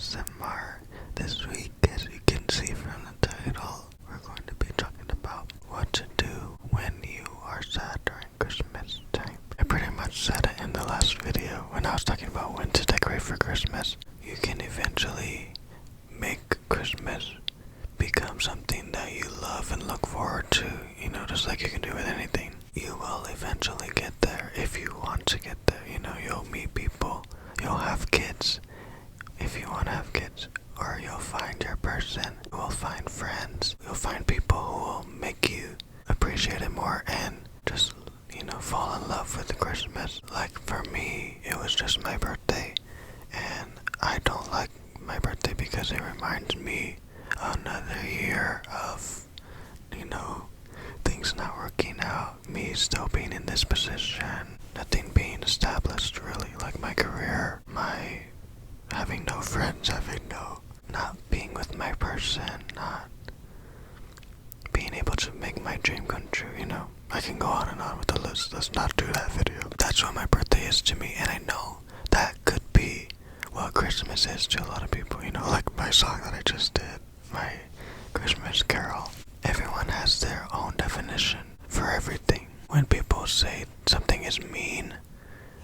ASMR. This week, as you can see from the title, we're going to be talking about what to do when you are sad during Christmas time. I pretty much said it in the last video when I was talking about when to decorate for Christmas. You can eventually make Christmas become something that you love and look forward to, just like you can do with anything. You will eventually get there if you want to get there. You'll meet people, you'll have kids if you want to have kids, or you'll find your person, you'll find friends, you'll find people who will make you appreciate it more and just, fall in love with Christmas. Like for me, it was just my birthday, and I don't like my birthday because it reminds me another year of, things not working out, me still being in this position, nothing being established really, like my career, my having no friends, not being with my person, not being able to make my dream come true, I can go on and on with the list. Let's not do that video. That's what my birthday is to me, and I know that could be what Christmas is to a lot of people, like my song that I just did, my Christmas carol. Everyone has their own definition for everything. When people say something is mean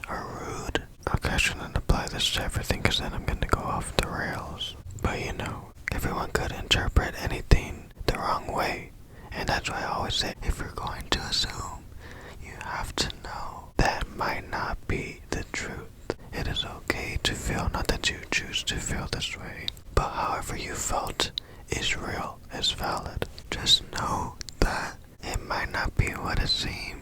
or rude, okay, I shouldn't apply this to everything because then I'm going to go off the rails. But everyone could interpret anything the wrong way. And that's why I always say, if you're going to assume, you have to know that might not be the truth. It is okay to feel, not that you choose to feel this way, but however you felt is real, is valid. Just know that it might not be what it seemed,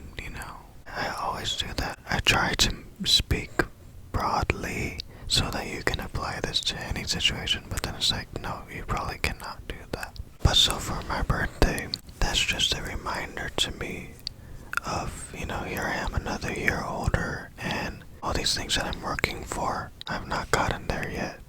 I always do that. I try to speak broadly so that you can apply this to any situation, but then it's like, no, you probably cannot do that. But so for my birthday, that's just a reminder to me of, here I am another year older, and all these things that I'm working for, I've not gotten there yet,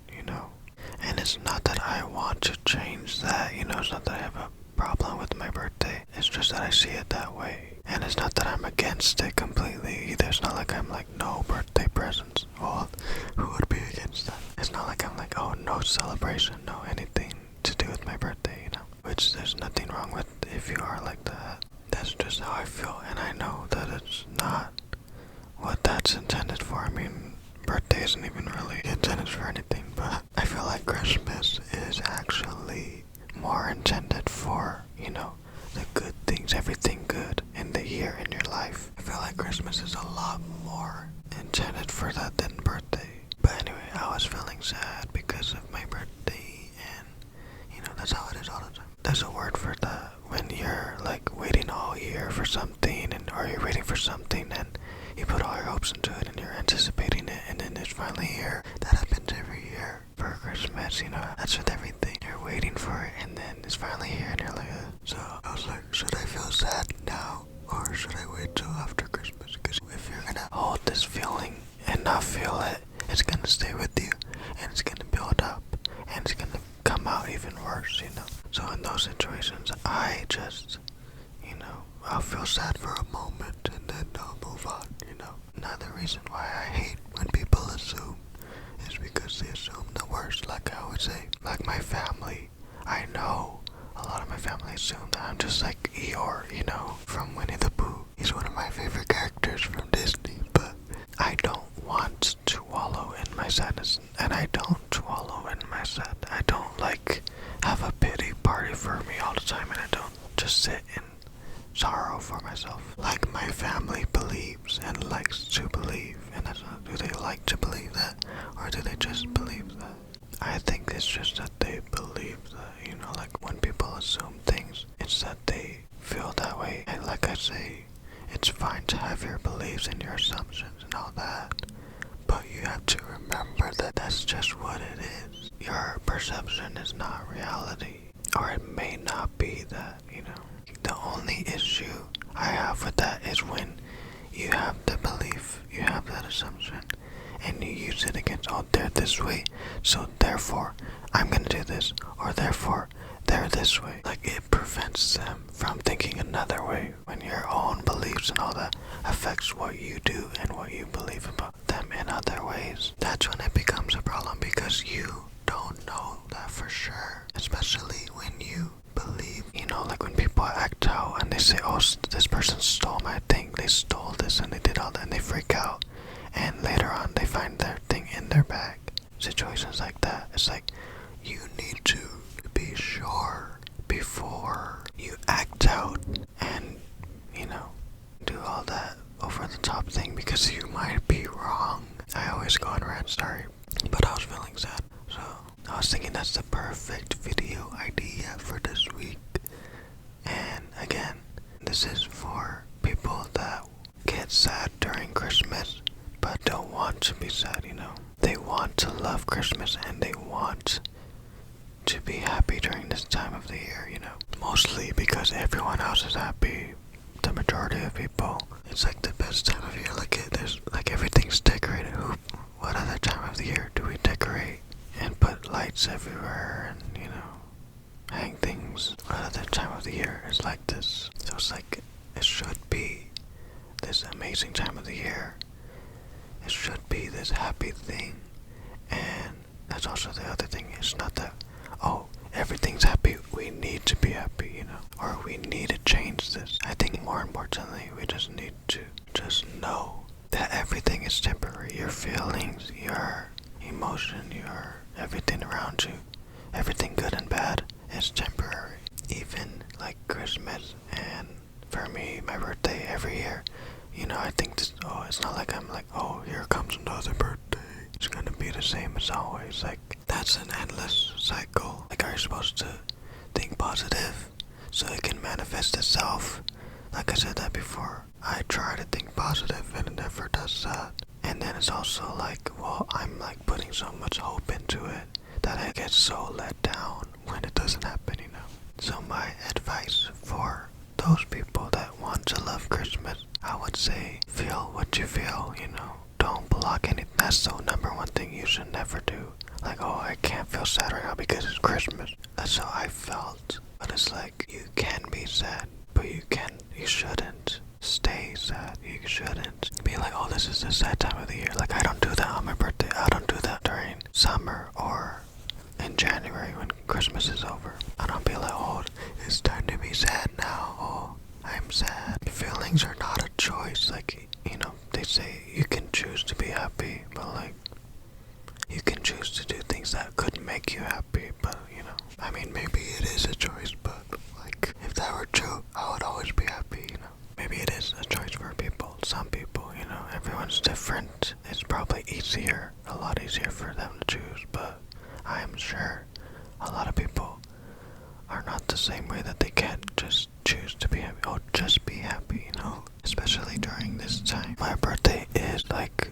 And it's not that I want to change that, it's not that I have a problem with my birthday. It's just that I see it that way. And it's not that I'm against it completely either. It's not like I'm like, no birthday presents. Well, who would be against that? It's not like I'm like, oh, no celebration, no anything to do with my birthday, Which there's nothing wrong with if you are like that. That's just how I feel, and I know that it's not what that's intended for. I mean, birthday isn't even really intended for anything, but I feel like Christmas is actually more intended for, the good things, everything good in the year in your life. I feel like Christmas is a lot more intended for that than birthday. But anyway, I was feeling sad because of my birthday, and, that's how it is all the time. There's a word for that when you're like waiting all year for something, or you're waiting for something and you put all your hopes into it and you're anticipating it, and then it's finally here. That happens every year for Christmas, that's with everything. You're waiting for it and then it's finally here and you're like, So I was like, should I feel sad now or should I wait till after Christmas? Because if you're gonna hold this feeling and not feel it, it's gonna stay with you and it's gonna build up and it's gonna come out even worse, So in those situations, I just, I'll feel sad for a moment and then I'll move on, Another reason why I hate when people assume is because they assume the worst, like I always say. Like my family, I know a lot of my family assume that I'm just like Eeyore, from Winnie the Pooh. He's one of my favorite characters from Disney, but I don't want to wallow in my sadness, and I don't wallow in my sadness. I don't have a pity party for me all the time, and I don't just sit in sorrow for myself like my family believes and likes to believe. And that's not, do they like to believe that, or do they just believe that? I think it's just that they believe that, like when people assume things, it's that they feel that way. And like I say, it's fine to have your beliefs and your assumptions and all that, but you have to remember that that's just what it is. Your perception is not reality, or it may not be that, The only issue I have with that is when you have the belief, you have that assumption, and you use it against, oh, they're this way, so therefore I'm gonna do this, or therefore they're this way. Like it prevents them from thinking another way when your own beliefs and all that affects what you do and what you believe about them in other ways. That's when it becomes a problem because you don't know situations like that, it's like you need to be sure before you act out and, you know, do all that over the top thing because you might be wrong. I always go on rant, sorry, but I was feeling sad. So I was thinking that's the perfect video idea for this week. And again, this is for people that get sad during Christmas but don't want to be sad, you know. They want to love Christmas and they want to be happy during this time of the year, you know. Mostly because everyone else is happy. The majority of people, it's like the best time of year. There's like everything's decorated. What other time of the year do we decorate and put lights everywhere and, you know, hang things? What other time of the year is like this? So it's like, it should be this amazing time of the year. It should be this happy thing. And that's also the other thing. It's not that, oh, everything's happy, we need to be happy, you know, or we need to change this. I think more importantly, we just need to just know that everything is temporary. Your feelings, your emotion, your everything around you, everything good and bad is temporary. Even like Christmas and for me, my birthday every year, you know, I think this, oh, it's not like I'm like, oh, here comes another birthday. It's gonna be the same as always. Like, that's an endless cycle. Like, are you supposed to think positive so it can manifest itself? Like I said that before, I try to think positive and it never does that. And then it's also like, well, I'm like putting so much hope into it that I get so let down when it doesn't happen, you know. So my advice for those people that want to love Christmas, I would say, feel what you feel, you know. Don't block anything. That's the number one thing you should never do. Like, oh, I can't feel sad right now because it's Christmas. That's how I felt. But it's like, you can be sad, but you shouldn't stay sad. You shouldn't be like, oh, this is a sad time of the year. Like, I don't do that on my birthday. I don't do that during summer or in January when Christmas is over. I don't be like, oh, it's time to be sad now. Oh, I'm sad. Feelings are not a choice. Like, you know, they say you can choose to be happy, but like, you can choose to do things that could make you happy, but, you know, I mean, maybe it is a choice, but like, if that were true, I would always be happy, you know. Maybe it is a choice for people. Some people, you know, everyone's different. It's probably a lot easier for them to choose, but I'm sure a lot of people are not the same way, that they can't just choose to be happy. Oh, just be happy, you know, especially during this time. My birthday is like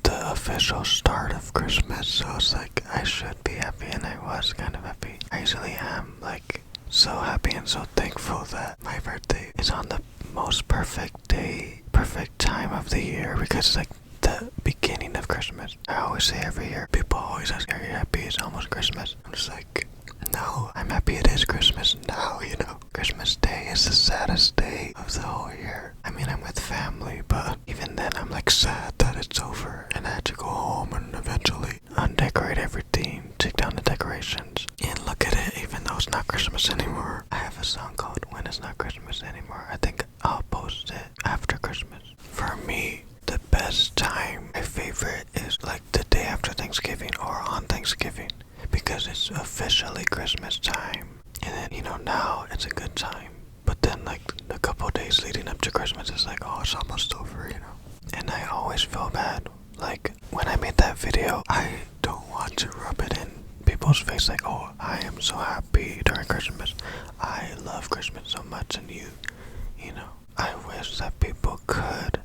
the official start of Christmas, so it's like I should be happy, and I was kind of happy. I usually am like so happy and so thankful that my birthday is on the most perfect day, perfect time of the year, because it's like the beginning of Christmas. I always say every year, people always ask, are you happy it's almost Christmas? I'm just like, no, I'm happy it is Christmas now, you know. Christmas Day is the saddest day of the whole year. I mean, I'm with family, but even then I'm like sad that it's over and I had to go home and eventually undecorate everything, take down the decorations, and look at it even though it's not Christmas anymore. I have a song called When It's Not Christmas Anymore. I think I'll post it after Christmas. For me, the best time, my favorite, is like the day after Thanksgiving or on Thanksgiving, because it's officially Christmas time. And then, you know, now it's a good time. But then, like, a couple days leading up to Christmas, it's like, oh, it's almost over, you know. And I always feel bad. Like, when I made that video, I don't want to rub it in people's face, like, oh, I am so happy during Christmas. I love Christmas so much, and you know, I wish that people could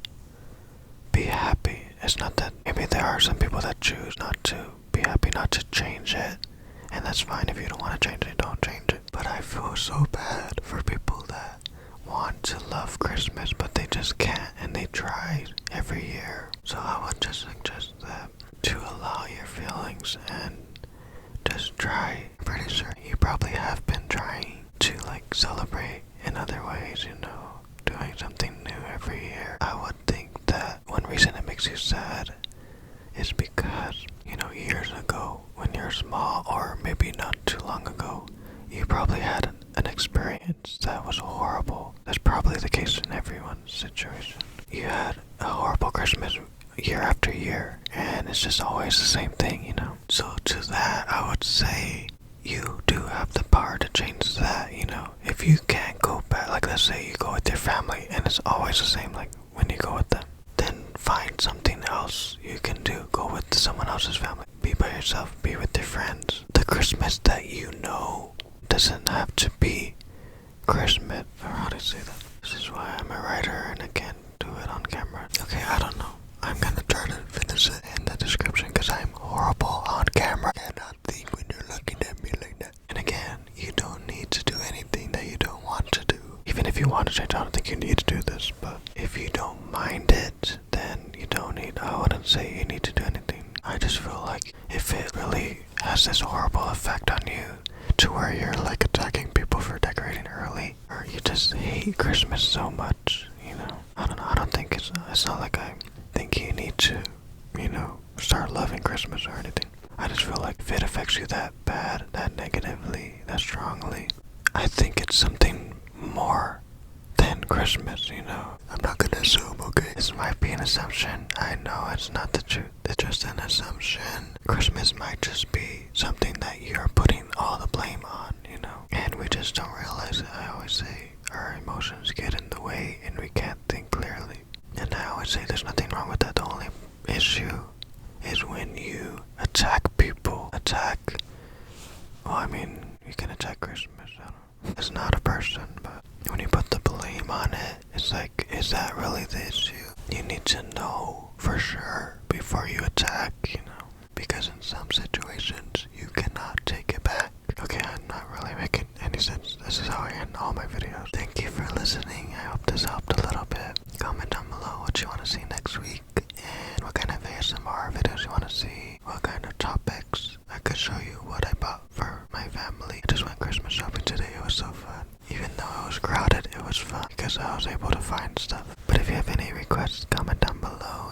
be happy. It's not that, maybe there are some people that choose not to be happy, not to change it. And that's fine. If you don't want to change it, don't change it. But I feel so bad for people that want to love Christmas, but they just can't, and they try every year. So I would just suggest that to allow your feelings and just try. I'm pretty sure you probably have been trying to like celebrate in other ways, you know, doing something new every year. I would think that one reason it makes you sad is because, you know, years ago when you're small, or maybe not too long ago, you probably had an experience that was horrible. That's probably the case in everyone's situation. You had a horrible Christmas, year after year, and it's just always the same thing, you know. So to that, I would say you do have the power to change that, you know. If you can't go back, like let's say you go with your family and it's always the same, like when you go with them, then find something else you can do. Go with someone else's family. Be by yourself, be with your friends. The Christmas that you know doesn't have to be Christmas, or how do you say that? This is why I'm a writer and I can't do it on camera. Okay, I don't know. I'm gonna try to finish it in the description because I'm horrible on camera. I cannot think when you're looking at me like that. And again, you don't need to do anything that you don't want to do. Even if you want to change, I don't think you need to do this, but if you don't mind it, then you don't need, I wouldn't say you need to do anything. I just feel like if it really has this horrible effect on you to where you're like attacking people for decorating early, or you just hate Christmas so much, you know, I don't know, I don't think it's not like I think you need to, you know, start loving Christmas or anything. I just feel like if it affects you that bad, that negatively, that strongly, I think it's something more than Christmas, you know. I'm not gonna assume, okay? This might be an assumption. I know it's not the truth. It's just an assumption. Christmas might just be something that you're putting all the blame on, you know. And we just don't realize it. I always say our emotions get in the way and we can't think clearly. And I always say there's nothing wrong with that. The only issue is when you attack people. Well, I mean, you can attack Christmas. I don't know. It's not a person, but when you put the blame on it, it's like, is that really the issue? You need to know for sure before you attack, you know, because in some situations you cannot take it back. Okay, I'm not really making any sense. This is how I end all my videos. Thank you for listening. I hope this helped a little bit. Comment down below what you want to see next week and what kind of ASMR videos you want to see, what kind of topics. I could show you what I bought for my family. I just went Christmas shopping today. It was so fun. Even though it was crowded, it was fun because I was able to find stuff. But if you have any requests, comment down below.